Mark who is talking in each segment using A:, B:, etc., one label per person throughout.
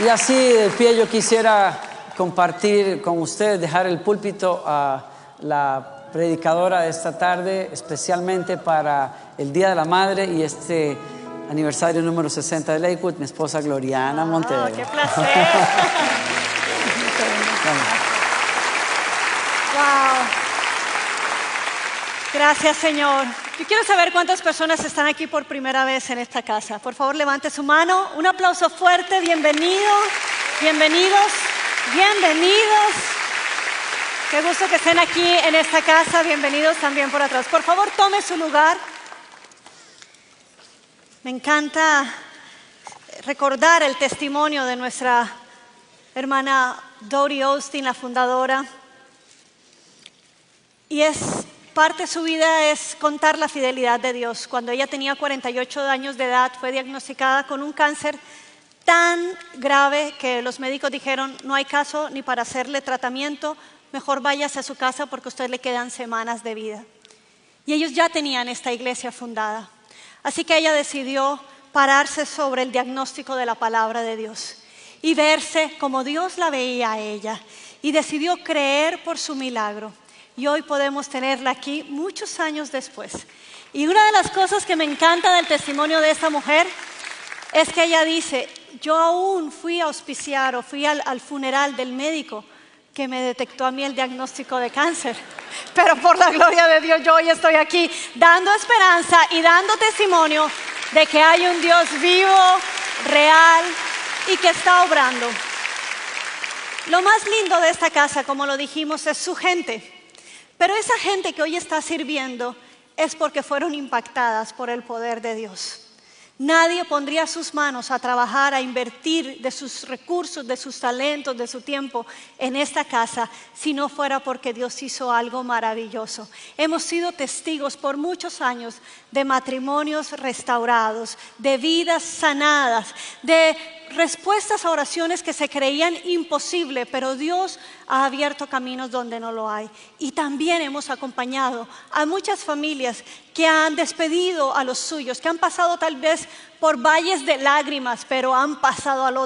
A: Y así de pie yo quisiera compartir con ustedes, dejar el púlpito a la predicadora de esta tarde, especialmente para el Día de la Madre y este aniversario número 60 de Lakewood, mi esposa Gloriana Montero.
B: ¡Qué placer! ¡Wow! Gracias, Señor. Yo quiero saber cuántas personas están aquí por primera vez en esta casa. Por favor, levante su mano. Un aplauso fuerte. Bienvenidos, bienvenidos, bienvenidos. Qué gusto que estén aquí en esta casa. Bienvenidos también por atrás. Por favor, tome su lugar. Me encanta recordar el testimonio de nuestra hermana Dori Austin, la fundadora. Y parte de su vida es contar la fidelidad de Dios. Cuando ella tenía 48 años de edad, fue diagnosticada con un cáncer tan grave que los médicos dijeron, no hay caso ni para hacerle tratamiento, mejor váyase a su casa porque a usted le quedan semanas de vida. Y ellos ya tenían esta iglesia fundada. Así que ella decidió pararse sobre el diagnóstico de la palabra de Dios y verse como Dios la veía a ella. Y decidió creer por su milagro. Y hoy podemos tenerla aquí muchos años después. Y una de las cosas que me encanta del testimonio de esta mujer es que ella dice, yo aún fui a auspiciar o fui al funeral del médico que me detectó a mí el diagnóstico de cáncer. Pero por la gloria de Dios, yo hoy estoy aquí dando esperanza y dando testimonio de que hay un Dios vivo, real y que está obrando. Lo más lindo de esta casa, como lo dijimos, es su gente. Pero esa gente que hoy está sirviendo es porque fueron impactadas por el poder de Dios. Nadie pondría sus manos a trabajar, a invertir de sus recursos, de sus talentos, de su tiempo en esta casa si no fuera porque Dios hizo algo maravilloso. Hemos sido testigos por muchos años de matrimonios restaurados, de vidas sanadas, de respuestas a oraciones que se creían imposibles, pero Dios ha abierto caminos donde no lo hay. Y también hemos acompañado a muchas familias que han despedido a los suyos, que han pasado tal vez por valles de lágrimas, pero han pasado al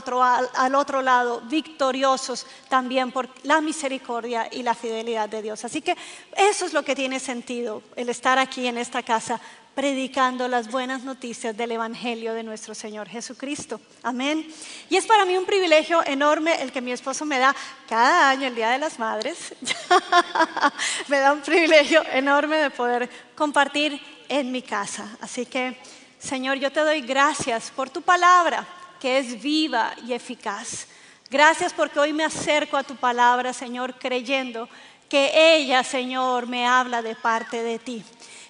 B: otro lado, victoriosos también por la misericordia y la fidelidad de Dios. Así que eso es lo que tiene sentido, el estar aquí en esta casa, predicando las buenas noticias del Evangelio de nuestro Señor Jesucristo. Amén. Y es para mí un privilegio enorme el que mi esposo me da cada año, el Día de las Madres. Me da un privilegio enorme de poder compartir en mi casa. Así que, Señor, yo te doy gracias por tu palabra, que es viva y eficaz. Gracias porque hoy me acerco a tu palabra, Señor, creyendo que ella, Señor, me habla de parte de ti.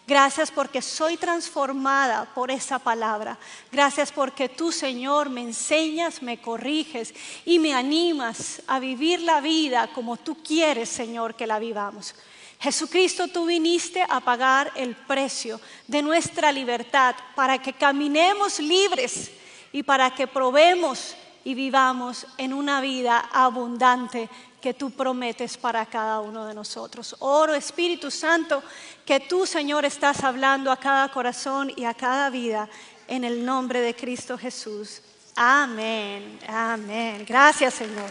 B: Gracias porque soy transformada por esa palabra. Gracias porque tú, Señor, me enseñas, me corriges y me animas a vivir la vida como tú quieres, Señor, que la vivamos. Jesucristo, tú viniste a pagar el precio de nuestra libertad para que caminemos libres y para que probemos y vivamos en una vida abundante que tú prometes para cada uno de nosotros. Oro, Espíritu Santo, que tú, Señor, estás hablando a cada corazón y a cada vida en el nombre de Cristo Jesús. Amén, amén. Gracias, Señor.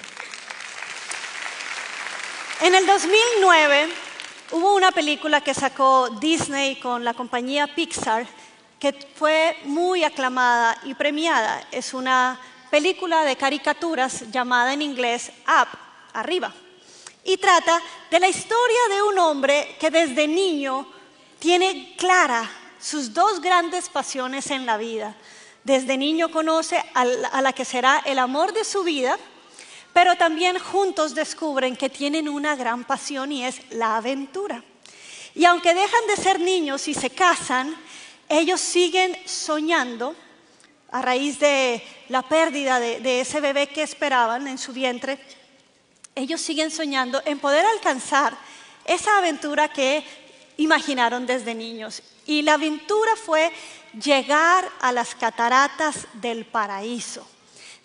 B: En el 2009 hubo una película que sacó Disney con la compañía Pixar que fue muy aclamada y premiada. Es una película de caricaturas llamada en inglés Up, arriba. Y trata de la historia de un hombre que desde niño tiene clara sus dos grandes pasiones en la vida. Desde niño conoce a la que será el amor de su vida, pero también juntos descubren que tienen una gran pasión y es la aventura. Y aunque dejan de ser niños y se casan, ellos siguen soñando a raíz de la pérdida de ese bebé que esperaban en su vientre. Ellos siguen soñando en poder alcanzar esa aventura que imaginaron desde niños. Y la aventura fue llegar a las cataratas del paraíso.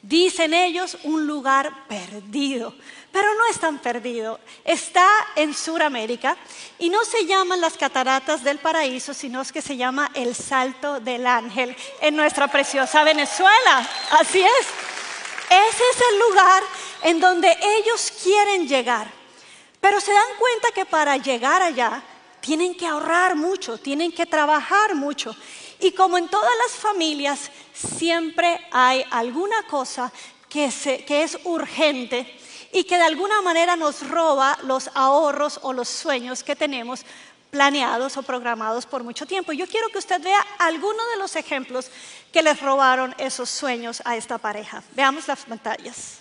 B: Dicen ellos, un lugar perdido, pero no es tan perdido. Está en Sudamérica y no se llaman las cataratas del paraíso, sino que se llama el Salto del Ángel en nuestra preciosa Venezuela. Así es. Ese es el lugar en donde ellos quieren llegar. Pero se dan cuenta que para llegar allá tienen que ahorrar mucho, tienen que trabajar mucho. Y como en todas las familias, siempre hay alguna cosa que es urgente y que de alguna manera nos roba los ahorros o los sueños que tenemos planeados o programados por mucho tiempo. Yo quiero que usted vea algunos de los ejemplos que les robaron esos sueños a esta pareja. Veamos las pantallas.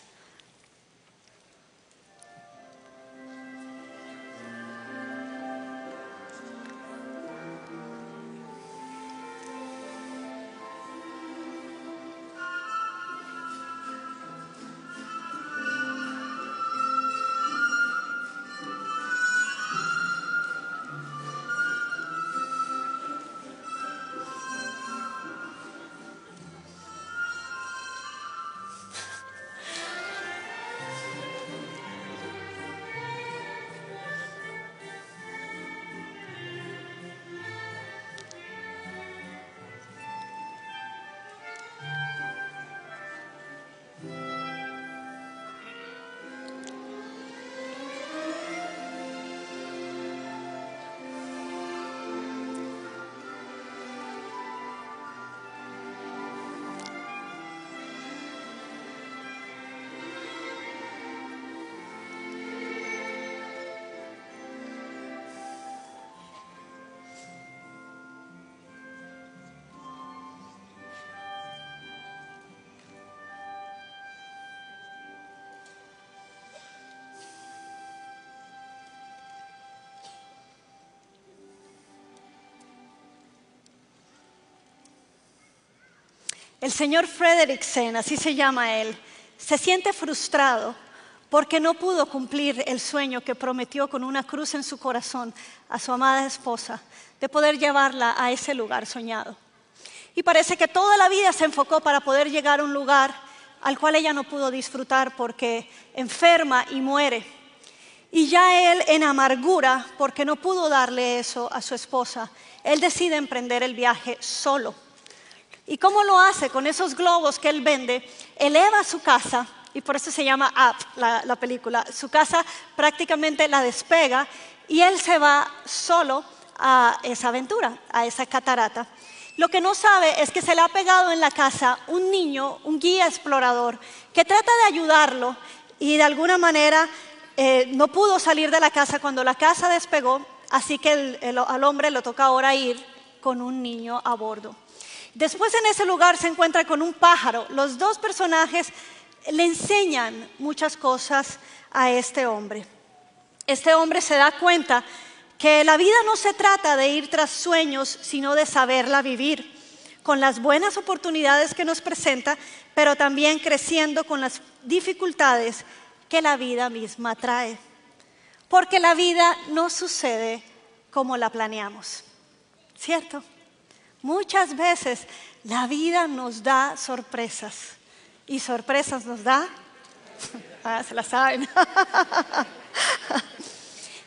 B: El señor Fredricksen, así se llama él, se siente frustrado porque no pudo cumplir el sueño que prometió con una cruz en su corazón a su amada esposa, de poder llevarla a ese lugar soñado. Y parece que toda la vida se enfocó para poder llegar a un lugar al cual ella no pudo disfrutar porque enferma y muere. Y ya él, en amargura, porque no pudo darle eso a su esposa, él decide emprender el viaje solo. ¿Y cómo lo hace? Con esos globos que él vende, eleva su casa, y por eso se llama Up, la película. Su casa prácticamente la despega y él se va solo a esa aventura, a esa catarata. Lo que no sabe es que se le ha pegado en la casa un niño, un guía explorador, que trata de ayudarlo y de alguna manera no pudo salir de la casa cuando la casa despegó, así que al hombre le toca ahora ir con un niño a bordo. Después en ese lugar se encuentra con un pájaro. Los dos personajes le enseñan muchas cosas a este hombre. Este hombre se da cuenta que la vida no se trata de ir tras sueños, sino de saberla vivir, con las buenas oportunidades que nos presenta, pero también creciendo con las dificultades que la vida misma trae. Porque la vida no sucede como la planeamos, ¿cierto? Muchas veces la vida nos da sorpresas y sorpresas nos da, se la saben.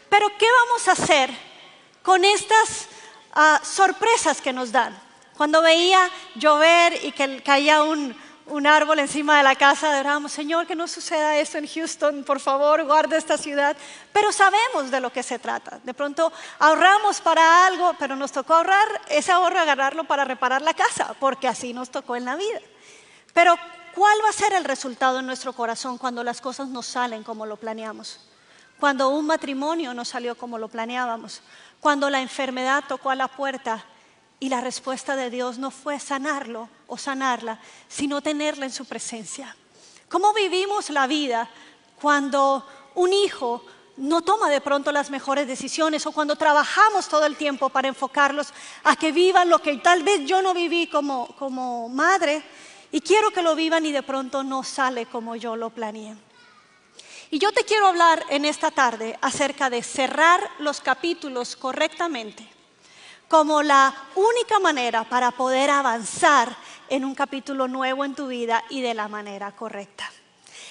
B: Pero ¿qué vamos a hacer con estas sorpresas que nos dan? Cuando veía llover y que caía un árbol encima de la casa, orábamos, Señor, que no suceda esto en Houston, por favor, guarda esta ciudad. Pero sabemos de lo que se trata. De pronto ahorramos para algo, pero nos tocó ahorrar ese ahorro, agarrarlo para reparar la casa, porque así nos tocó en la vida. Pero ¿cuál va a ser el resultado en nuestro corazón cuando las cosas no salen como lo planeamos? Cuando un matrimonio no salió como lo planeábamos, cuando la enfermedad tocó a la puerta y la respuesta de Dios no fue sanarlo o sanarla, sino tenerla en su presencia. ¿Cómo vivimos la vida cuando un hijo no toma de pronto las mejores decisiones o cuando trabajamos todo el tiempo para enfocarlos a que vivan lo que tal vez yo no viví como madre y quiero que lo vivan y de pronto no sale como yo lo planeé? Y yo te quiero hablar en esta tarde acerca de cerrar los capítulos correctamente como la única manera para poder avanzar en un capítulo nuevo en tu vida y de la manera correcta.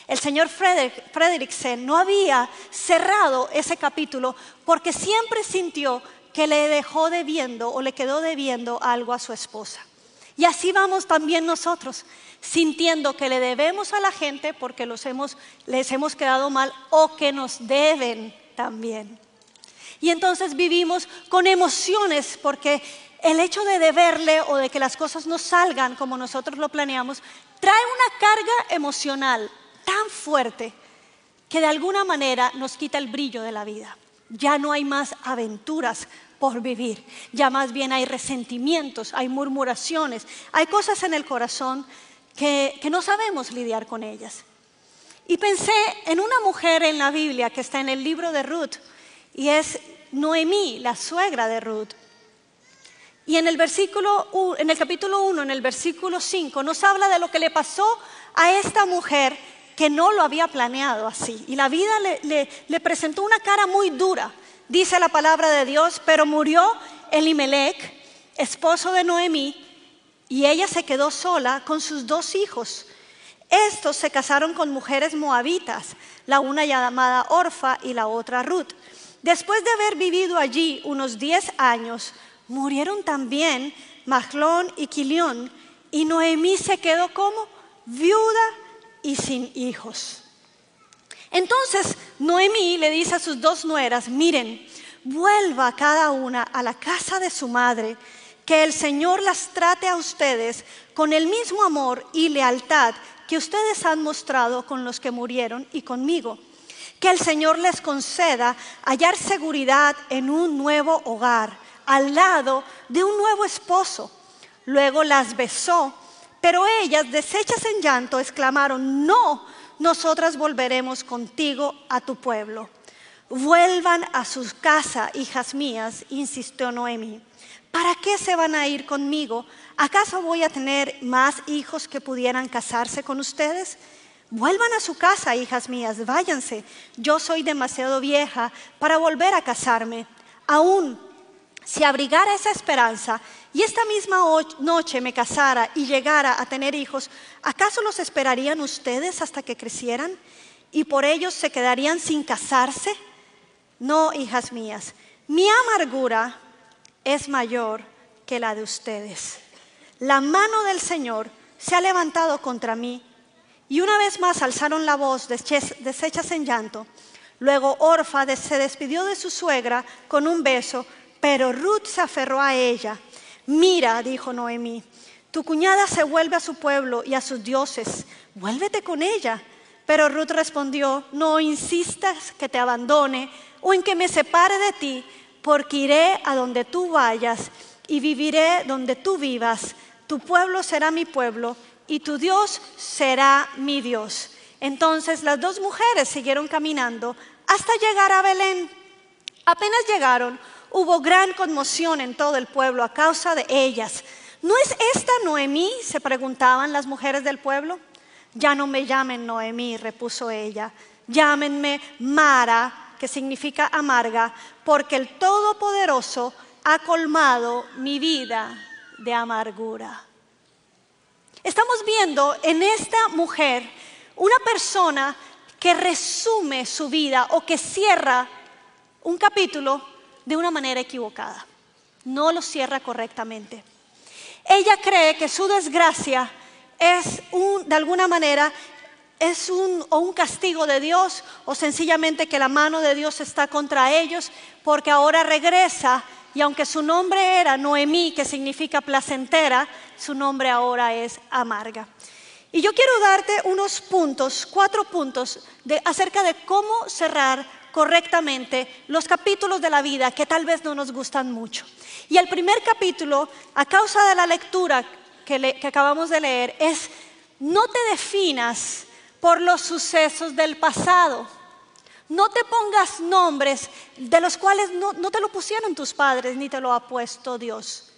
B: El señor Fredricksen no había cerrado ese capítulo porque siempre sintió que le dejó debiendo o le quedó debiendo algo a su esposa. Y así vamos también nosotros, sintiendo que le debemos a la gente porque les hemos quedado mal o que nos deben también. Y entonces vivimos con emociones porque el hecho de deberle o de que las cosas no salgan como nosotros lo planeamos trae una carga emocional tan fuerte que de alguna manera nos quita el brillo de la vida. Ya no hay más aventuras por vivir, ya más bien hay resentimientos, hay murmuraciones, hay cosas en el corazón que no sabemos lidiar con ellas. Y pensé en una mujer en la Biblia que está en el libro de Ruth, y es Noemí, la suegra de Ruth. Y en el capítulo 1, en el versículo 5, nos habla de lo que le pasó a esta mujer que no lo había planeado así. Y la vida le presentó una cara muy dura. Dice la palabra de Dios, pero murió Elimelech, esposo de Noemí, y ella se quedó sola con sus 2 hijos. Estos se casaron con mujeres moabitas, la una llamada Orfa y la otra Ruth. Después de haber vivido allí unos 10 años, murieron también Mahlón y Quilión, y Noemí se quedó como viuda y sin hijos. Entonces Noemí le dice a sus 2 nueras, miren, vuelva cada una a la casa de su madre, que el Señor las trate a ustedes con el mismo amor y lealtad que ustedes han mostrado con los que murieron y conmigo. Que el Señor les conceda hallar seguridad en un nuevo hogar, al lado de un nuevo esposo. Luego las besó, pero ellas, deshechas en llanto, exclamaron, no, nosotras volveremos contigo a tu pueblo. Vuelvan a su casa, hijas mías, insistió Noemí. ¿Para qué se van a ir conmigo? ¿Acaso voy a tener más hijos que pudieran casarse con ustedes? Vuelvan a su casa, hijas mías, váyanse. Yo soy demasiado vieja para volver a casarme. Aún si abrigara esa esperanza y esta misma noche me casara y llegara a tener hijos, ¿acaso los esperarían ustedes hasta que crecieran y por ellos se quedarían sin casarse? No, hijas mías, mi amargura es mayor que la de ustedes. La mano del Señor se ha levantado contra mí. Y una vez más alzaron la voz, deshechas en llanto. Luego Orfa se despidió de su suegra con un beso, pero Ruth se aferró a ella. Mira, dijo Noemí, tu cuñada se vuelve a su pueblo y a sus dioses. Vuélvete con ella. Pero Ruth respondió, no insistas que te abandone o en que me separe de ti, porque iré a donde tú vayas y viviré donde tú vivas. Tu pueblo será mi pueblo y tu Dios será mi Dios. Entonces las 2 mujeres siguieron caminando hasta llegar a Belén. Apenas llegaron, hubo gran conmoción en todo el pueblo a causa de ellas. ¿No es esta Noemí?, se preguntaban las mujeres del pueblo. Ya no me llamen Noemí, repuso ella. Llámenme Mara, que significa amarga, porque el Todopoderoso ha colmado mi vida de amargura. Estamos viendo en esta mujer una persona que resume su vida o que cierra un capítulo de una manera equivocada. No lo cierra correctamente. Ella cree que su desgracia es de alguna manera es un castigo de Dios, o sencillamente que la mano de Dios está contra ellos porque ahora regresa. Y aunque su nombre era Noemí, que significa placentera, su nombre ahora es amarga. Y yo quiero darte unos puntos, 4 puntos acerca de cómo cerrar correctamente los capítulos de la vida que tal vez no nos gustan mucho. Y el primer capítulo, a causa de la lectura que acabamos de leer, es no te definas por los sucesos del pasado. No te pongas nombres de los cuales no te lo pusieron tus padres ni te lo ha puesto Dios.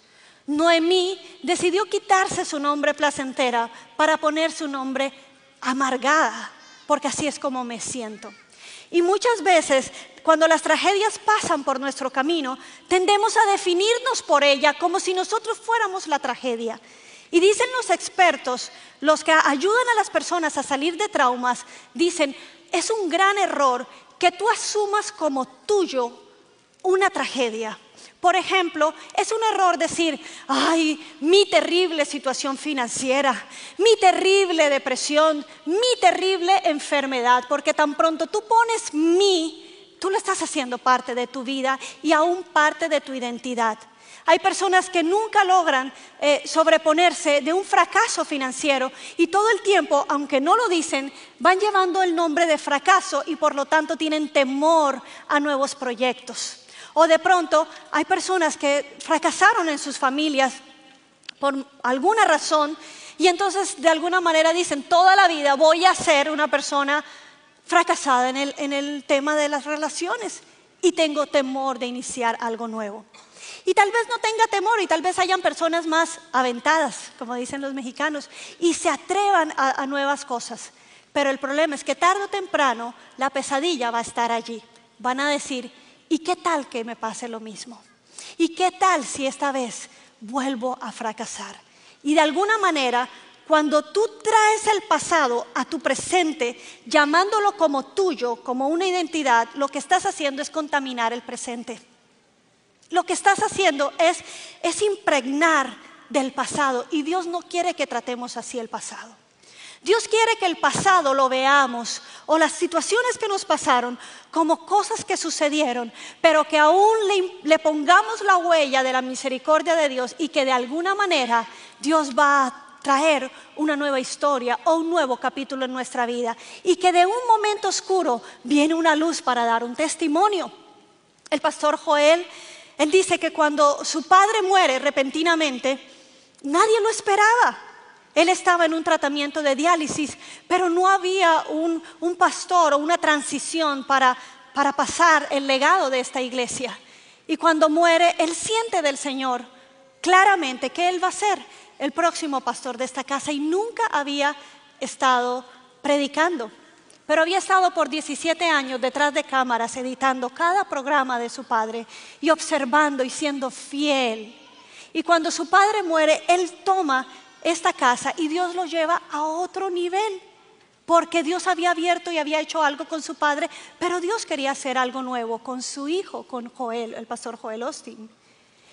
B: Noemí decidió quitarse su nombre placentera para poner su nombre amargada, porque así es como me siento. Y muchas veces cuando las tragedias pasan por nuestro camino, tendemos a definirnos por ella como si nosotros fuéramos la tragedia. Y dicen los expertos, los que ayudan a las personas a salir de traumas, dicen, es un gran error que tú asumas como tuyo una tragedia. Por ejemplo, es un error decir, ay, mi terrible situación financiera, mi terrible depresión, mi terrible enfermedad, porque tan pronto tú pones mi, tú lo estás haciendo parte de tu vida y aún parte de tu identidad. Hay personas que nunca logran sobreponerse de un fracaso financiero y todo el tiempo, aunque no lo dicen, van llevando el nombre de fracaso y por lo tanto tienen temor a nuevos proyectos. O de pronto hay personas que fracasaron en sus familias por alguna razón y entonces de alguna manera dicen, toda la vida voy a ser una persona fracasada en el tema de las relaciones y tengo temor de iniciar algo nuevo. Y tal vez no tenga temor y tal vez hayan personas más aventadas, como dicen los mexicanos, y se atrevan a nuevas cosas. Pero el problema es que tarde o temprano la pesadilla va a estar allí. Van a decir, ¿y qué tal que me pase lo mismo? ¿Y qué tal si esta vez vuelvo a fracasar? Y de alguna manera, cuando tú traes el pasado a tu presente, llamándolo como tuyo, como una identidad, lo que estás haciendo es contaminar el presente. Lo que estás haciendo es impregnar del pasado y Dios no quiere que tratemos así el pasado. Dios quiere que el pasado lo veamos o las situaciones que nos pasaron como cosas que sucedieron, pero que aún le pongamos la huella de la misericordia de Dios y que de alguna manera Dios va a traer una nueva historia o un nuevo capítulo en nuestra vida y que de un momento oscuro viene una luz para dar un testimonio. El pastor Joel, él dice que cuando su padre muere repentinamente, nadie lo esperaba. Él estaba en un tratamiento de diálisis, pero no había un pastor o una transición para pasar el legado de esta iglesia. Y cuando muere, él siente del Señor claramente que él va a ser el próximo pastor de esta casa y nunca había estado predicando. Pero había estado por 17 años detrás de cámaras editando cada programa de su padre y observando y siendo fiel. Y cuando su padre muere, él toma esta casa y Dios lo lleva a otro nivel. Porque Dios había abierto y había hecho algo con su padre, pero Dios quería hacer algo nuevo con su hijo, con Joel, el pastor Joel Osteen.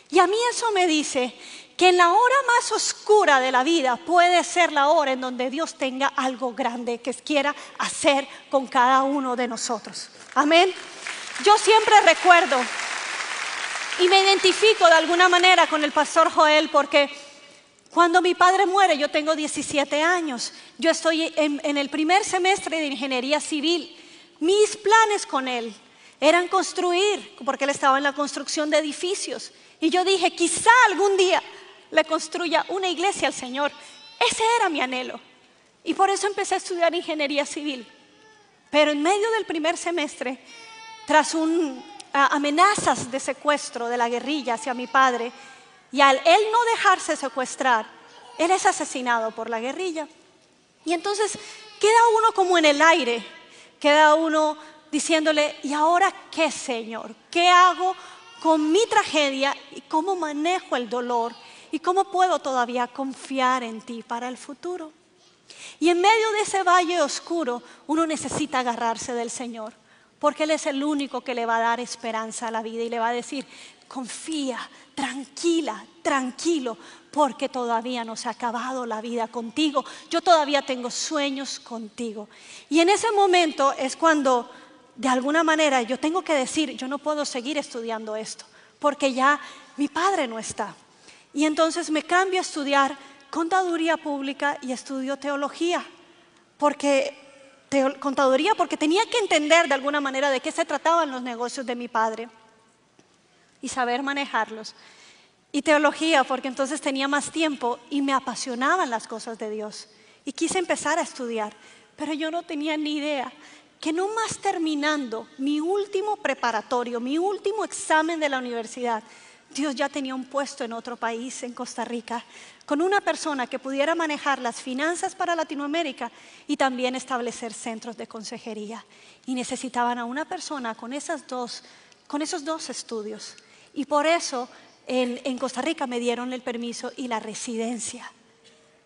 B: Y a mí eso me dice que en la hora más oscura de la vida puede ser la hora en donde Dios tenga algo grande que quiera hacer con cada uno de nosotros. Amén. Yo siempre recuerdo y me identifico de alguna manera con el pastor Joel porque cuando mi padre muere yo tengo 17 años. Yo estoy en el primer semestre de ingeniería civil. Mis planes con él eran construir, porque él estaba en la construcción de edificios. Y yo dije, quizá algún día le construya una iglesia al Señor. Ese era mi anhelo. Y por eso empecé a estudiar ingeniería civil. Pero en medio del primer semestre, tras amenazas de secuestro de la guerrilla hacia mi padre, y al él no dejarse secuestrar, él es asesinado por la guerrilla. Y entonces queda uno como en el aire, queda uno diciéndole, ¿y ahora qué, Señor? ¿Qué hago con mi tragedia y cómo manejo el dolor y cómo puedo todavía confiar en ti para el futuro? Y en medio de ese valle oscuro uno necesita agarrarse del Señor, porque Él es el único que le va a dar esperanza a la vida y le va a decir, confía, tranquila, tranquilo, porque todavía no se ha acabado la vida contigo, yo todavía tengo sueños contigo. Y en ese momento es cuando de alguna manera yo tengo que decir, yo no puedo seguir estudiando esto, porque ya mi padre no está. Y entonces me cambio a estudiar contaduría pública y estudio teología, contaduría porque tenía que entender de alguna manera de qué se trataban los negocios de mi padre y saber manejarlos. Y teología porque entonces tenía más tiempo y me apasionaban las cosas de Dios. Y quise empezar a estudiar, pero yo no tenía ni idea que no más terminando mi último preparatorio, mi último examen de la universidad, Dios ya tenía un puesto en otro país, en Costa Rica, con una persona que pudiera manejar las finanzas para Latinoamérica y también establecer centros de consejería. Y necesitaban a una persona con esos dos estudios. Y por eso en Costa Rica me dieron el permiso y la residencia.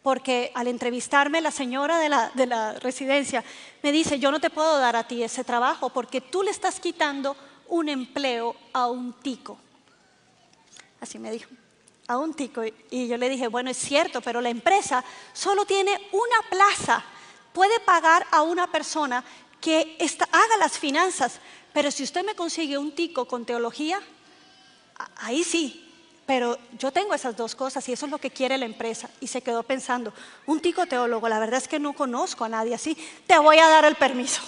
B: Porque al entrevistarme la señora de la residencia me dice, yo no te puedo dar a ti ese trabajo porque tú le estás quitando un empleo a un tico. así me dijo, a un tico. Y yo le dije, bueno, es cierto, pero la empresa solo tiene una plaza. Puede pagar a una persona que haga las finanzas, pero si usted me consigue un tico con teología, ahí sí. Pero yo tengo esas dos cosas y eso es lo que quiere la empresa. Y se quedó pensando, un tico teólogo, la verdad es que no conozco a nadie así, te voy a dar el permiso.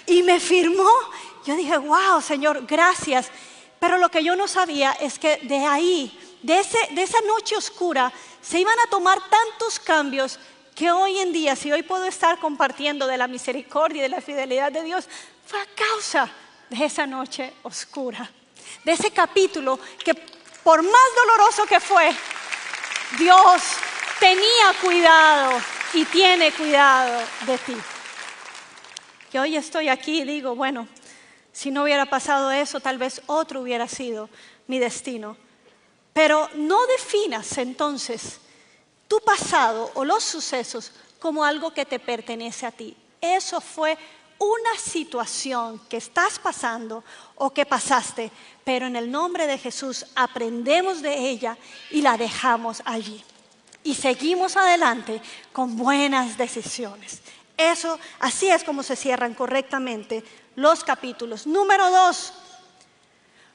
B: Y me firmó. Yo dije, wow, Señor, gracias. Pero lo que yo no sabía es que de ahí, de esa noche oscura, se iban a tomar tantos cambios que hoy en día, si hoy puedo estar compartiendo de la misericordia y de la fidelidad de Dios, fue a causa de esa noche oscura, de ese capítulo que por más doloroso que fue, Dios tenía cuidado y tiene cuidado de ti. Que hoy estoy aquí y digo, bueno, si no hubiera pasado eso, tal vez otro hubiera sido mi destino. Pero no definas entonces tu pasado o los sucesos como algo que te pertenece a ti. Eso fue una situación que estás pasando o que pasaste, pero en el nombre de Jesús aprendemos de ella y la dejamos allí. Y seguimos adelante con buenas decisiones. Eso, así es como se cierran correctamente los capítulos. Número 2.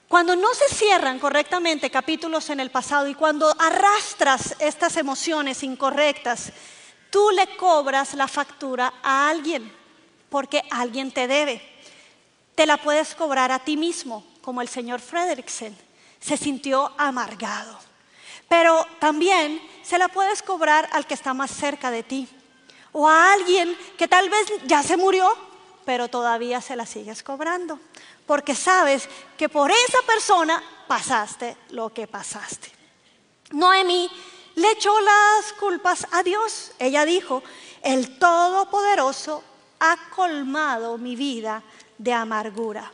B: Cuando no se cierran correctamente capítulos en el pasado y cuando arrastras estas emociones incorrectas, tú le cobras la factura a alguien, porque alguien te debe. Te la puedes cobrar a ti mismo, como el señor Fredrickson. Se sintió amargado. Pero también se la puedes cobrar al que está más cerca de ti. O a alguien que tal vez ya se murió, pero todavía se la sigues cobrando. Porque sabes que por esa persona pasaste lo que pasaste. Noemí le echó las culpas a Dios. Ella dijo, el Todopoderoso ha colmado mi vida de amargura.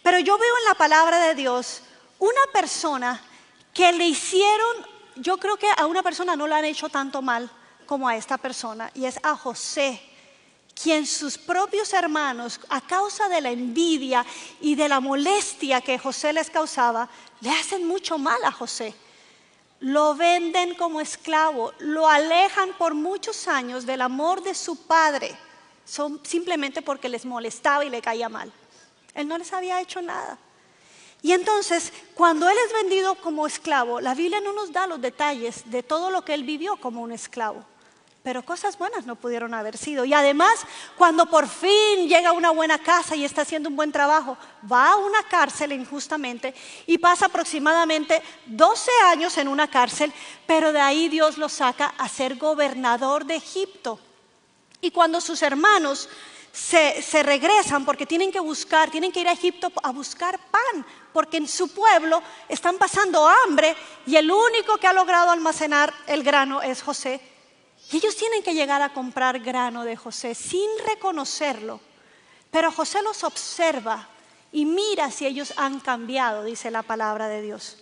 B: Pero yo veo en la palabra de Dios una persona que le hicieron, yo creo que a una persona no le han hecho tanto mal como a esta persona, y es a José, quien sus propios hermanos, a causa de la envidia y de la molestia que José les causaba, le hacen mucho mal a José. Lo venden como esclavo, lo alejan por muchos años del amor de su padre, simplemente porque les molestaba y le caía mal. Él no les había hecho nada. Y entonces, cuando él es vendido como esclavo, la Biblia no nos da los detalles de todo lo que él vivió como un esclavo. Pero cosas buenas no pudieron haber sido. Y además, cuando por fin llega a una buena casa y está haciendo un buen trabajo, va a una cárcel injustamente y pasa aproximadamente 12 años en una cárcel, pero de ahí Dios lo saca a ser gobernador de Egipto. Y cuando sus hermanos se regresan porque tienen que ir a Egipto a buscar pan, porque en su pueblo están pasando hambre y el único que ha logrado almacenar el grano es José. Y ellos tienen que llegar a comprar grano de José sin reconocerlo. Pero José los observa y mira si ellos han cambiado, dice la palabra de Dios.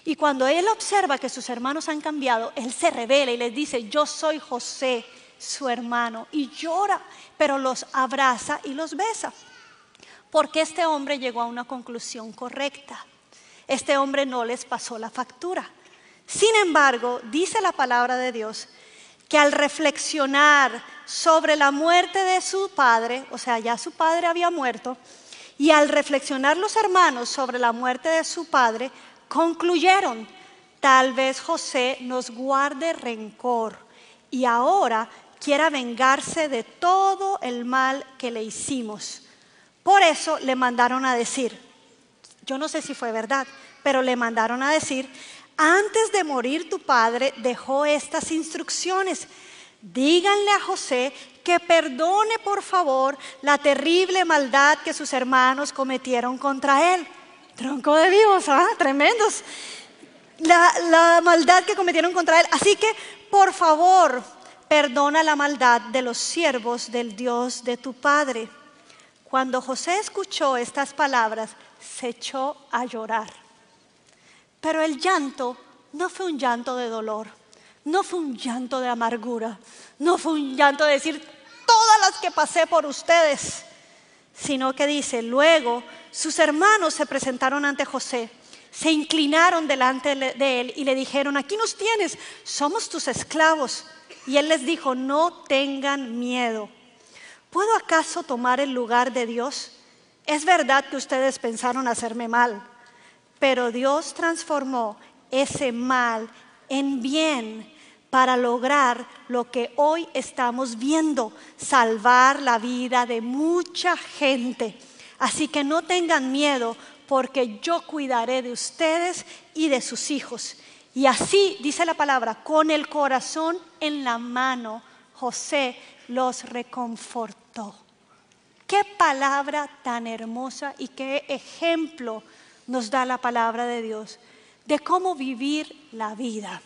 B: Y cuando él observa que sus hermanos han cambiado, él se revela y les dice, yo soy José, su hermano. Y llora, pero los abraza y los besa. Porque este hombre llegó a una conclusión correcta. Este hombre no les pasó la factura. Sin embargo, dice la palabra de Dios, que al reflexionar sobre la muerte de su padre, o sea, ya su padre había muerto, y al reflexionar los hermanos sobre la muerte de su padre, concluyeron, tal vez José nos guarde rencor y ahora quiera vengarse de todo el mal que le hicimos. Por eso le mandaron a decir, yo no sé si fue verdad, pero le mandaron a decir, antes de morir tu padre dejó estas instrucciones. Díganle a José que perdone por favor la terrible maldad que sus hermanos cometieron contra él. Tronco de vivos, ¿ah? Tremendos. La maldad que cometieron contra él. Así que por favor perdona la maldad de los siervos del Dios de tu padre. Cuando José escuchó estas palabras, se echó a llorar. Pero el llanto no fue un llanto de dolor, no fue un llanto de amargura, no fue un llanto de decir todas las que pasé por ustedes, sino que dice, luego sus hermanos se presentaron ante José se inclinaron delante de él y le dijeron: aquí nos tienes, somos tus esclavos. Y él les dijo: no tengan miedo. ¿Puedo acaso tomar el lugar de Dios? Es verdad que ustedes pensaron hacerme mal, pero Dios transformó ese mal en bien para lograr lo que hoy estamos viendo: salvar la vida de mucha gente. Así que no tengan miedo, porque yo cuidaré de ustedes y de sus hijos. Y así, dice la palabra, con el corazón en la mano, José los reconfortó. Qué palabra tan hermosa y qué ejemplo nos da la palabra de Dios de cómo vivir la vida.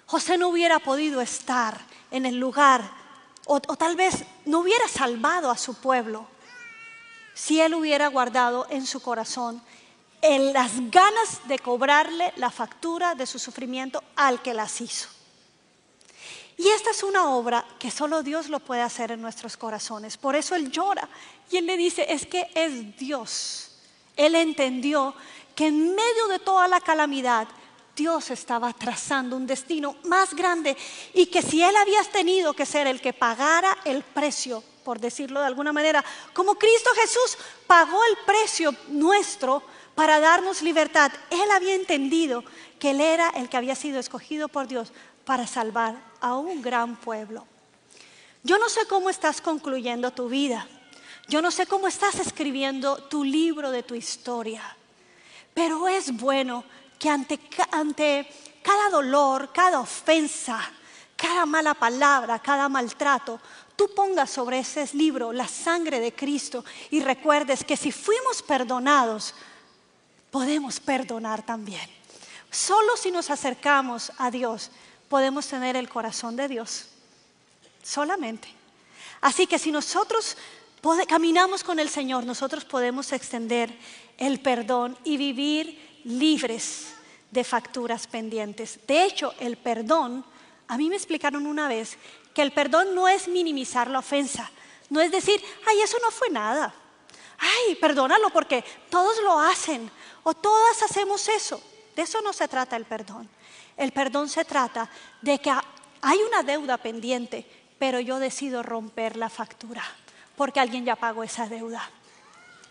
B: José no hubiera podido estar en el lugar, o tal vez no hubiera salvado a su pueblo, si él hubiera guardado en su corazón las ganas de cobrarle la factura de su sufrimiento al que las hizo. Y esta es una obra que solo Dios lo puede hacer en nuestros corazones. Por eso él llora y él le dice: es que es Dios. Él entendió que en medio de toda la calamidad Dios estaba trazando un destino más grande, y que si él había tenido que ser el que pagara el precio, por decirlo de alguna manera, como Cristo Jesús pagó el precio nuestro para darnos libertad, él había entendido que él era el que había sido escogido por Dios para salvar a un gran pueblo. Yo no sé cómo estás concluyendo tu vida, yo no sé cómo estás escribiendo tu libro de tu historia, pero es bueno que ante cada dolor, cada ofensa, cada mala palabra, cada maltrato, tú pongas sobre ese libro la sangre de Cristo y recuerdes que si fuimos perdonados, podemos perdonar también. Solo si nos acercamos a Dios podemos tener el corazón de Dios, solamente. Así que si nosotros caminamos con el Señor, nosotros podemos extender el perdón y vivir libres de facturas pendientes. De hecho, el perdón, a mí me explicaron una vez que el perdón no es minimizar la ofensa, no es decir: ay, eso no fue nada, ay, perdónalo porque todos lo hacen o todas hacemos eso. De eso no se trata el perdón. El perdón se trata de que hay una deuda pendiente, pero yo decido romper la factura porque alguien ya pagó esa deuda.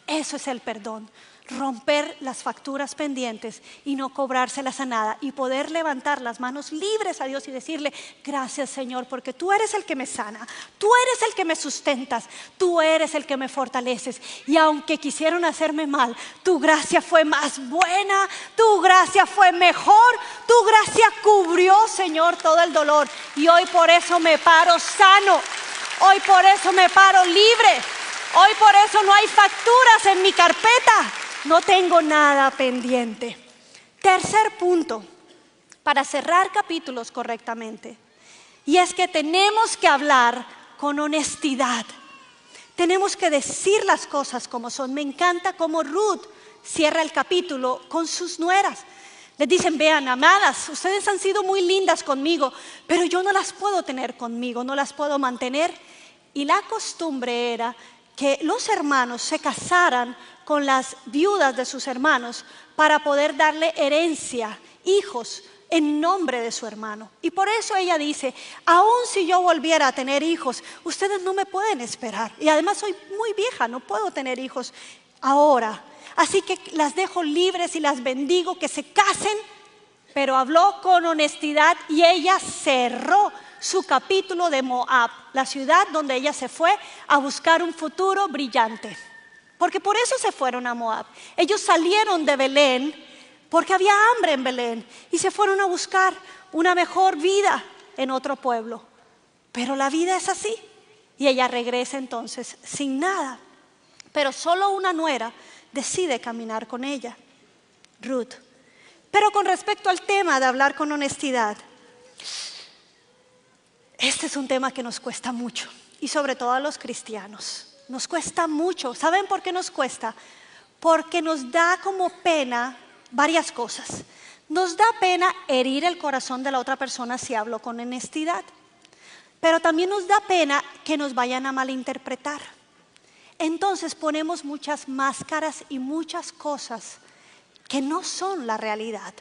B: Eso es el perdón: romper las facturas pendientes y no cobrárselas a nada, y poder levantar las manos libres a Dios y decirle: gracias, Señor, porque tú eres el que me sana, tú eres el que me sustentas, tú eres el que me fortaleces, y aunque quisieron hacerme mal, tu gracia fue más buena, tu gracia fue mejor, tu gracia cubrió, Señor, todo el dolor, y hoy por eso me paro sano, hoy por eso me paro libre, hoy por eso no hay facturas en mi carpeta. No tengo nada pendiente. Tercer punto, para cerrar capítulos correctamente, y es que tenemos que hablar con honestidad. Tenemos que decir las cosas como son. Me encanta cómo Ruth cierra el capítulo con sus nueras. Les dicen: vean, amadas, ustedes han sido muy lindas conmigo, pero yo no las puedo tener conmigo, no las puedo mantener. Y la costumbre era que los hermanos se casaran con las viudas de sus hermanos para poder darle herencia, hijos, en nombre de su hermano. Y por eso ella dice: aun si yo volviera a tener hijos, ustedes no me pueden esperar, y además soy muy vieja, no puedo tener hijos ahora, así que las dejo libres y las bendigo que se casen. Pero habló con honestidad y ella cerró su capítulo de Moab, la ciudad donde ella se fue a buscar un futuro brillante. Porque por eso se fueron a Moab. Ellos salieron de Belén porque había hambre en Belén y se fueron a buscar una mejor vida en otro pueblo. Pero la vida es así, y ella regresa entonces sin nada. Pero solo una nuera decide caminar con ella, Ruth. Pero con respecto al tema de hablar con honestidad, este es un tema que nos cuesta mucho, y sobre todo a los cristianos. Nos cuesta mucho. ¿Saben por qué nos cuesta? Porque nos da como pena varias cosas. Nos da pena herir el corazón de la otra persona si hablo con honestidad. Pero también nos da pena que nos vayan a malinterpretar. Entonces ponemos muchas máscaras y muchas cosas que no son la realidad.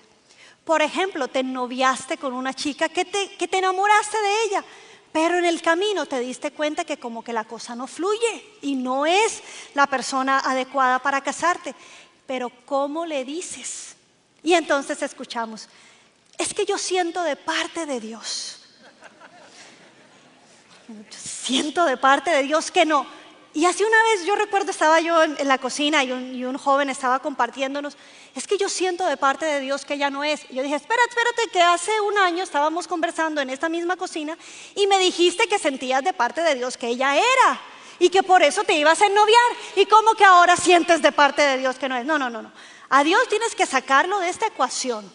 B: Por ejemplo, te noviaste con una chica que te enamoraste de ella, pero en el camino te diste cuenta que como que la cosa no fluye y no es la persona adecuada para casarte. Pero ¿cómo le dices? Y entonces escuchamos, es que yo siento de parte de Dios. Yo siento de parte de Dios que no. Y así una vez yo recuerdo, estaba yo en la cocina y un joven estaba compartiéndonos, es que yo siento de parte de Dios que ella no es. Y yo dije, espérate, que hace un año estábamos conversando en esta misma cocina y me dijiste que sentías de parte de Dios que ella era y que por eso te ibas a ennoviar. ¿Y cómo que ahora sientes de parte de Dios que no es? No. A Dios tienes que sacarlo de esta ecuación,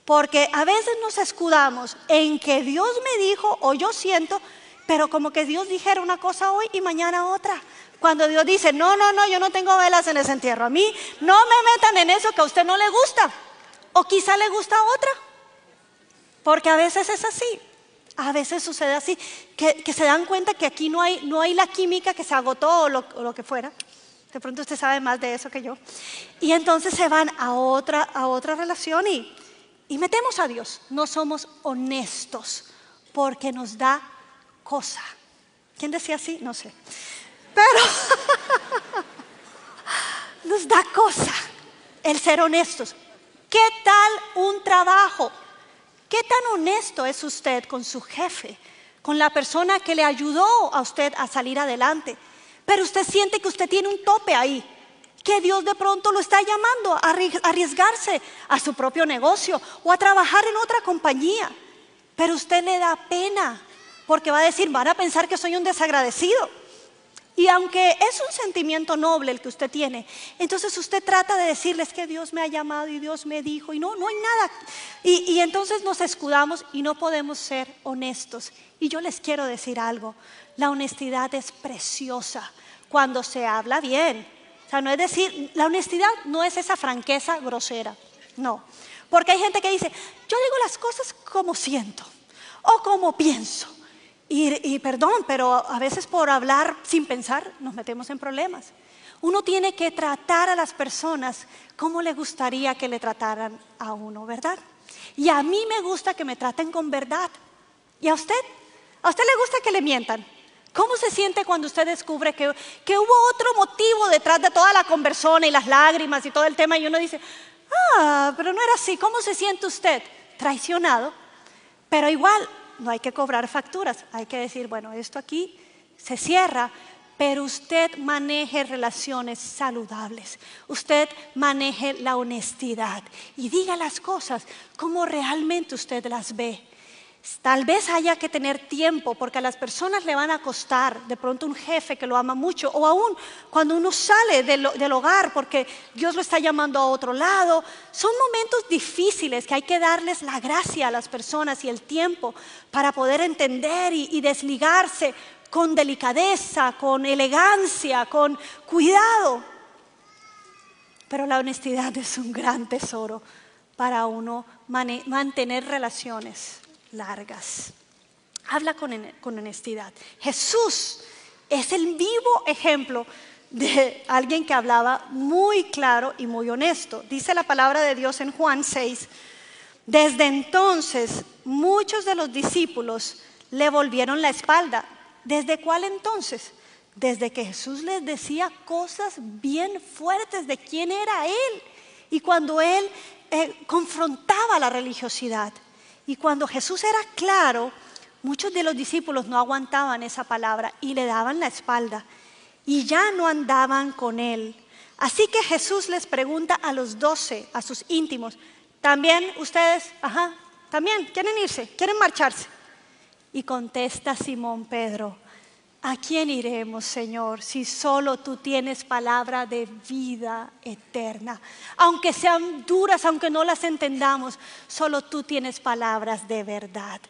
B: porque a veces nos escudamos en que Dios me dijo o yo siento, pero como que Dios dijera una cosa hoy y mañana otra. Cuando Dios dice, no, yo no tengo velas en ese entierro. A mí no me metan en eso que a usted no le gusta. O quizá le gusta a otra. Porque a veces es así. A veces sucede así. Que se dan cuenta que aquí no hay la química, que se agotó o lo que fuera. De pronto usted sabe más de eso que yo. Y entonces se van a otra relación y metemos a Dios. No somos honestos porque nos da cosa. ¿Quién decía así? No sé. Pero nos da cosa el ser honestos. ¿Qué tal un trabajo? ¿Qué tan honesto es usted con su jefe, con la persona que le ayudó a usted a salir adelante? Pero usted siente que usted tiene un tope ahí, que Dios de pronto lo está llamando a arriesgarse a su propio negocio o a trabajar en otra compañía. Pero usted le da pena porque va a decir, van a pensar que soy un desagradecido. Y aunque es un sentimiento noble el que usted tiene, entonces usted trata de decirles que Dios me ha llamado y Dios me dijo y no hay nada. Y entonces nos escudamos y no podemos ser honestos. Y yo les quiero decir algo, la honestidad es preciosa cuando se habla bien. O sea, no es decir, la honestidad no es esa franqueza grosera, no. Porque hay gente que dice, yo digo las cosas como siento o como pienso. Y perdón, pero a veces por hablar sin pensar nos metemos en problemas. Uno tiene que tratar a las personas como le gustaría que le trataran a uno, ¿verdad? Y a mí me gusta que me traten con verdad. ¿Y a usted? ¿A usted le gusta que le mientan? ¿Cómo se siente cuando usted descubre que hubo otro motivo detrás de toda la conversión y las lágrimas y todo el tema y uno dice, pero no era así? ¿Cómo se siente usted? Traicionado, pero igual no hay que cobrar facturas, hay que decir, bueno, esto aquí se cierra, pero usted maneje relaciones saludables, usted maneje la honestidad y diga las cosas como realmente usted las ve. Tal vez haya que tener tiempo porque a las personas le van a costar, de pronto un jefe que lo ama mucho o aún cuando uno sale del hogar porque Dios lo está llamando a otro lado. Son momentos difíciles que hay que darles la gracia a las personas y el tiempo para poder entender y desligarse con delicadeza, con elegancia, con cuidado. Pero la honestidad es un gran tesoro para uno mantener relaciones largas. Habla con honestidad. Jesús es el vivo ejemplo de alguien que hablaba muy claro y muy honesto. Dice la palabra de Dios en Juan 6. Desde entonces muchos de los discípulos le volvieron la espalda. ¿Desde cuál entonces? Desde que Jesús les decía cosas bien fuertes de quién era Él y cuando Él confrontaba la religiosidad. Y cuando Jesús era claro, muchos de los discípulos no aguantaban esa palabra y le daban la espalda y ya no andaban con Él. Así que Jesús les pregunta a los 12, a sus íntimos, ¿también ustedes? ¿También quieren irse? ¿Quieren marcharse? Y contesta Simón Pedro, ¿a quién iremos, Señor, si solo tú tienes palabra de vida eterna? Aunque sean duras, aunque no las entendamos, solo tú tienes palabras de verdad.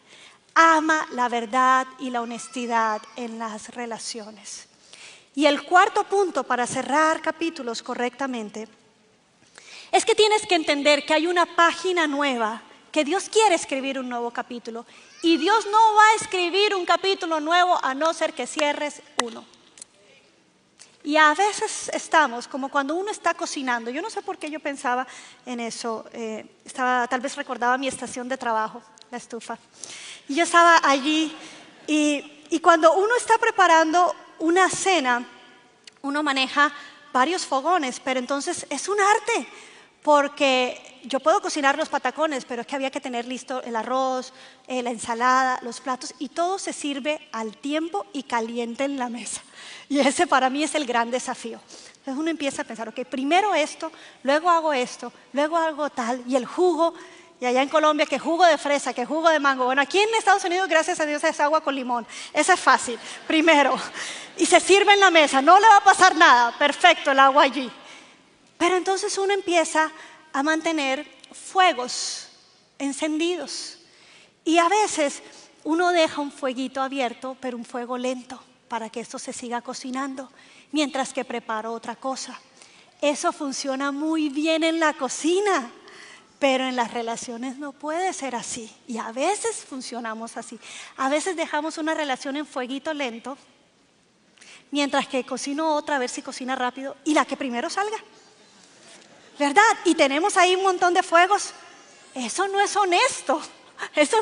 B: Ama la verdad y la honestidad en las relaciones. Y el cuarto punto para cerrar capítulos correctamente es que tienes que entender que hay una página nueva, que Dios quiere escribir un nuevo capítulo. Y Dios no va a escribir un capítulo nuevo a no ser que cierres uno. Y a veces estamos como cuando uno está cocinando. Yo no sé por qué yo pensaba en eso. Tal vez recordaba mi estación de trabajo, la estufa. Y yo estaba allí y cuando uno está preparando una cena, uno maneja varios fogones, pero entonces es un arte. Porque yo puedo cocinar los patacones, pero es que había que tener listo el arroz, la ensalada, los platos, y todo se sirve al tiempo y caliente en la mesa. Y ese para mí es el gran desafío. Entonces uno empieza a pensar, ok, primero esto, luego hago tal, y el jugo, y allá en Colombia, que jugo de fresa, que jugo de mango. Bueno, aquí en Estados Unidos, gracias a Dios, es agua con limón. Eso es fácil, primero. Y se sirve en la mesa, no le va a pasar nada, perfecto, el agua allí. Pero entonces uno empieza a mantener fuegos encendidos. Y a veces uno deja un fueguito abierto, pero un fuego lento, para que esto se siga cocinando, mientras que preparo otra cosa. Eso funciona muy bien en la cocina, pero en las relaciones no puede ser así. Y a veces funcionamos así. A veces dejamos una relación en fueguito lento, mientras que cocino otra, a ver si cocina rápido, y la que primero salga. ¿Verdad? Y tenemos ahí un montón de fuegos. Eso no es honesto. Eso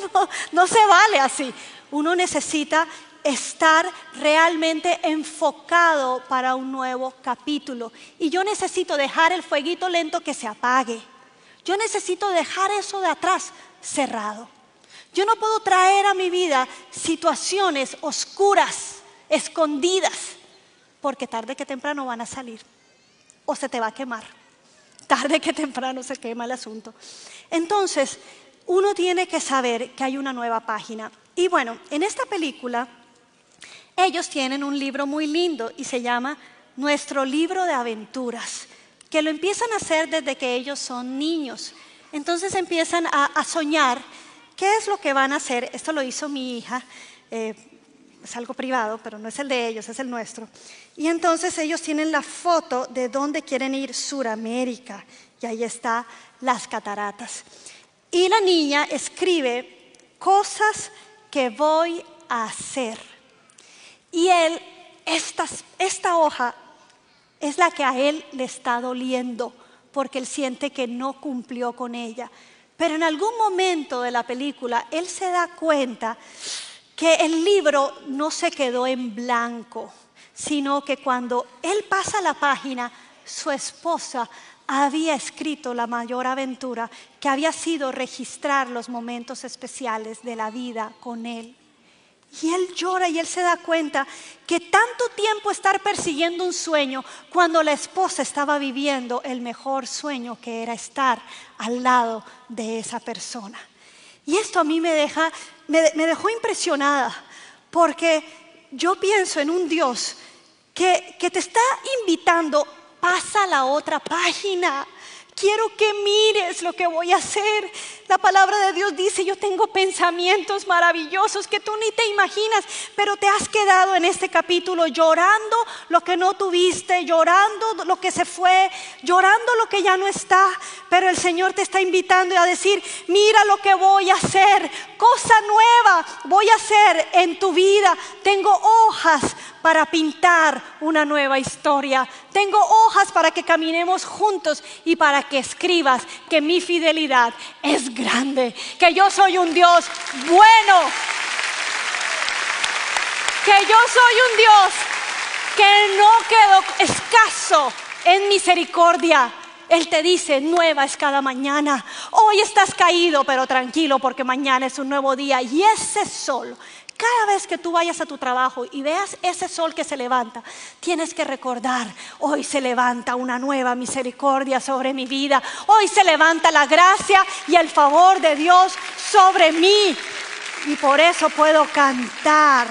B: no se vale así. Uno necesita estar realmente enfocado para un nuevo capítulo. Y yo necesito dejar el fueguito lento que se apague. Yo necesito dejar eso de atrás cerrado. Yo no puedo traer a mi vida situaciones oscuras, escondidas, porque tarde que temprano van a salir o se te va a quemar. Tarde que temprano se quema el asunto. Entonces, uno tiene que saber que hay una nueva página. Y bueno, en esta película, ellos tienen un libro muy lindo y se llama Nuestro Libro de Aventuras, que lo empiezan a hacer desde que ellos son niños. Entonces empiezan a soñar qué es lo que van a hacer. Esto lo hizo mi hija. Es algo privado, pero no es el de ellos, es el nuestro. Y entonces ellos tienen la foto de dónde quieren ir, Suramérica, y ahí está las cataratas. Y la niña escribe cosas que voy a hacer. Y él, esta hoja es la que a él le está doliendo, porque él siente que no cumplió con ella. Pero en algún momento de la película, él se da cuenta que el libro no se quedó en blanco, sino que cuando él pasa la página, su esposa había escrito la mayor aventura, que había sido registrar los momentos especiales de la vida con él. Y él llora y él se da cuenta que tanto tiempo estar persiguiendo un sueño, cuando la esposa estaba viviendo el mejor sueño, que era estar al lado de esa persona. Y esto a mí me dejó impresionada, porque yo pienso en un Dios que te está invitando, pasa a la otra página. Quiero que mires lo que voy a hacer. La palabra de Dios dice, yo tengo pensamientos maravillosos que tú ni te imaginas, pero te has quedado en este capítulo llorando lo que no tuviste, llorando lo que se fue, llorando lo que ya no está. Pero el Señor te está invitando a decir, mira lo que voy a hacer, cosa nueva voy a hacer en tu vida. Tengo hojas para pintar una nueva historia. Tengo hojas para que caminemos juntos y para que escribas que mi fidelidad es grande, que yo soy un Dios bueno, que yo soy un Dios que no quedó escaso en misericordia. Él te dice, nueva es cada mañana. Hoy estás caído, pero tranquilo, porque mañana es un nuevo día. Y ese sol, cada vez que tú vayas a tu trabajo y veas ese sol que se levanta, tienes que recordar, hoy se levanta una nueva misericordia sobre mi vida. Hoy se levanta la gracia y el favor de Dios sobre mí. Y por eso puedo cantar.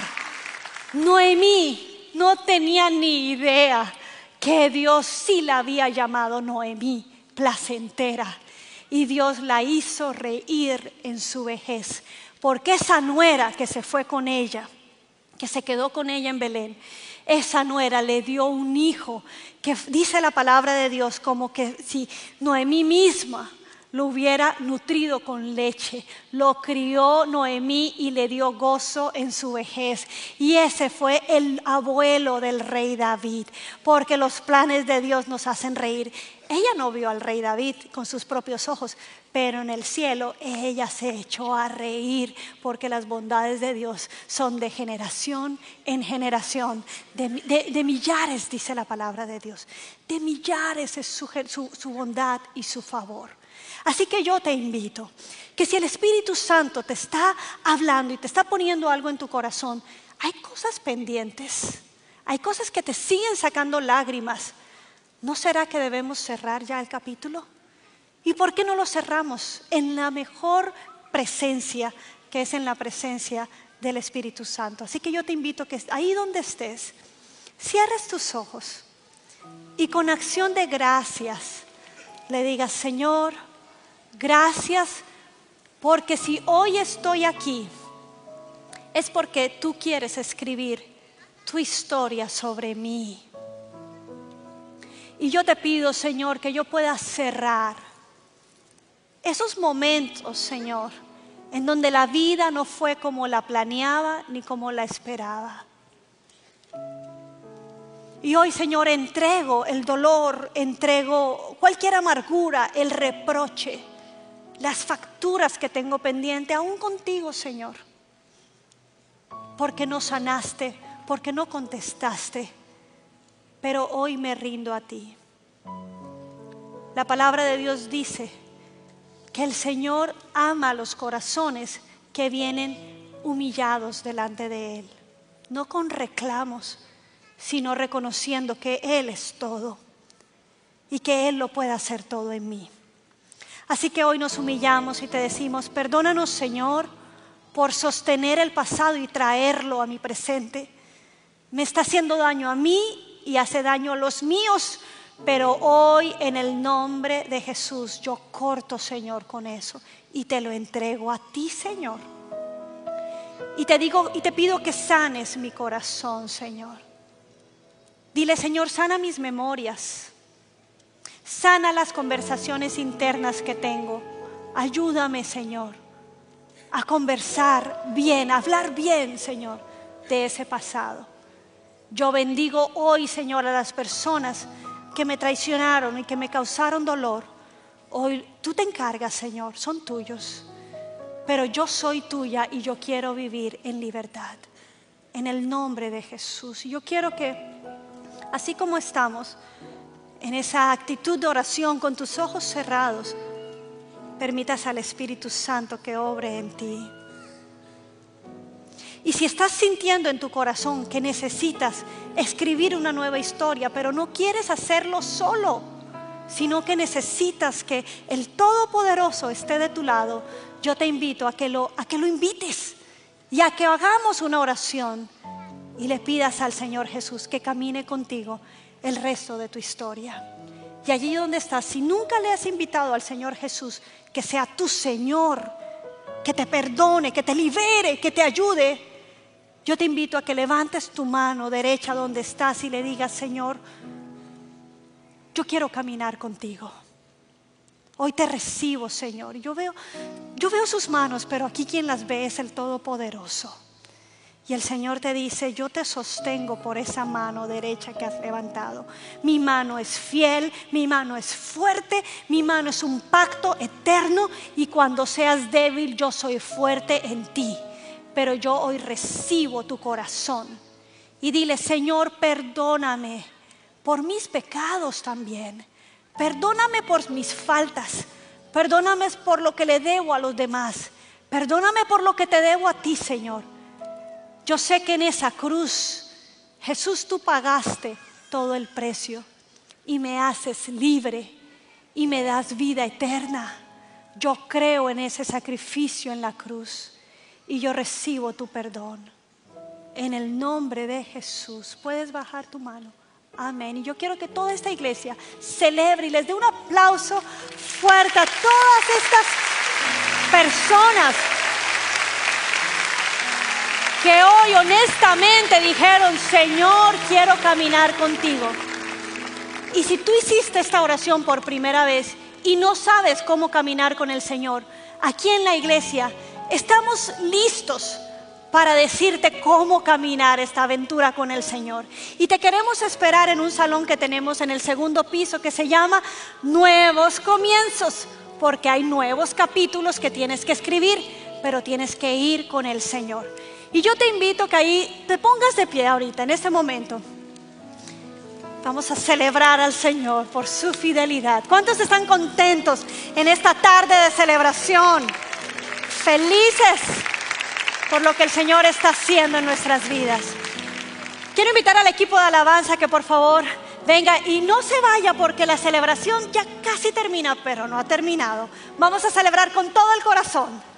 B: Noemí no tenía ni idea que Dios sí la había llamado Noemí, placentera. Y Dios la hizo reír en su vejez. Porque esa nuera que se fue con ella, que se quedó con ella en Belén, esa nuera le dio un hijo que dice la palabra de Dios como que si Noemí misma lo hubiera nutrido con leche. Lo crió Noemí y le dio gozo en su vejez. Y ese fue el abuelo del rey David, porque los planes de Dios nos hacen reír. Ella no vio al rey David con sus propios ojos, pero en el cielo ella se echó a reír, porque las bondades de Dios son de generación en generación, de millares, dice la palabra de Dios. De millares es su bondad y su favor. Así que yo te invito que si el Espíritu Santo te está hablando y te está poniendo algo en tu corazón, hay cosas pendientes, hay cosas que te siguen sacando lágrimas. ¿No será que debemos cerrar ya el capítulo? ¿Y por qué no lo cerramos en la mejor presencia, que es en la presencia del Espíritu Santo? Así que yo te invito que ahí donde estés, cierres tus ojos y con acción de gracias le digas: Señor, gracias, porque si hoy estoy aquí es porque tú quieres escribir tu historia sobre mí. Y yo te pido, Señor, que yo pueda cerrar esos momentos, Señor, en donde la vida no fue como la planeaba ni como la esperaba. Y hoy, Señor, entrego el dolor, entrego cualquier amargura, el reproche, las facturas que tengo pendiente, aún contigo, Señor, porque no sanaste, porque no contestaste, pero hoy me rindo a ti. La palabra de Dios dice que el Señor ama los corazones que vienen humillados delante de Él, no con reclamos, sino reconociendo que Él es todo y que Él lo puede hacer todo en mí. Así que hoy nos humillamos y te decimos: perdónanos, Señor, por sostener el pasado y traerlo a mi presente. Me está haciendo daño a mí y hace daño a los míos, pero hoy en el nombre de Jesús yo corto, Señor, con eso y te lo entrego a ti, Señor. Y te digo y te pido que sanes mi corazón, Señor. Dile: Señor, sana mis memorias, sana las conversaciones internas que tengo. Ayúdame, Señor, a conversar bien, a hablar bien, Señor, de ese pasado. Yo bendigo hoy, Señor, a las personas que me traicionaron y que me causaron dolor. Hoy tú te encargas, Señor, son tuyos, pero yo soy tuya y yo quiero vivir en libertad, en el nombre de Jesús. Y yo quiero que, así como estamos en esa actitud de oración con tus ojos cerrados, permitas al Espíritu Santo que obre en ti. Y si estás sintiendo en tu corazón que necesitas escribir una nueva historia, pero no quieres hacerlo solo, sino que necesitas que el Todopoderoso esté de tu lado, yo te invito a que lo invites y a que hagamos una oración y le pidas al Señor Jesús que camine contigo el resto de tu historia. Y allí donde estás, si nunca le has invitado al Señor Jesús que sea tu Señor, que te perdone, que te libere, que te ayude, yo te invito a que levantes tu mano derecha donde estás y le digas: Señor, yo quiero caminar contigo. Hoy te recibo, Señor. Yo veo sus manos, pero aquí quien las ve es el Todopoderoso. Y el Señor te dice: yo te sostengo por esa mano derecha que has levantado. Mi mano es fiel, mi mano es fuerte, mi mano es un pacto eterno. Y cuando seas débil, yo soy fuerte en ti. Pero yo hoy recibo tu corazón. Y dile: Señor, perdóname por mis pecados también. Perdóname por mis faltas. Perdóname por lo que le debo a los demás. Perdóname por lo que te debo a ti, Señor. Yo sé que en esa cruz, Jesús, tú pagaste todo el precio y me haces libre y me das vida eterna. Yo creo en ese sacrificio en la cruz y yo recibo tu perdón. En el nombre de Jesús, puedes bajar tu mano. Amén. Y yo quiero que toda esta iglesia celebre y les dé un aplauso fuerte a todas estas personas que hoy honestamente dijeron: Señor, quiero caminar contigo. Y si tú hiciste esta oración por primera vez y no sabes cómo caminar con el Señor, aquí en la iglesia estamos listos para decirte cómo caminar esta aventura con el Señor. Y te queremos esperar en un salón que tenemos en el segundo piso que se llama Nuevos Comienzos, porque hay nuevos capítulos que tienes que escribir, pero tienes que ir con el Señor. Y yo te invito que ahí te pongas de pie ahorita, en este momento. Vamos a celebrar al Señor por su fidelidad. ¿Cuántos están contentos en esta tarde de celebración? Felices por lo que el Señor está haciendo en nuestras vidas. Quiero invitar al equipo de alabanza que por favor venga y no se vaya, porque la celebración ya casi termina, pero no ha terminado. Vamos a celebrar con todo el corazón.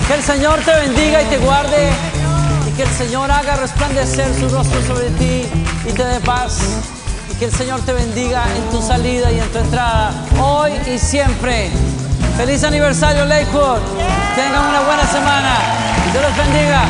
A: Que el Señor te bendiga y te guarde, y que el Señor haga resplandecer su rostro sobre ti y te dé paz, y que el Señor te bendiga en tu salida y en tu entrada, hoy y siempre. Feliz aniversario, Lakewood. Tengan una buena semana. Dios los bendiga.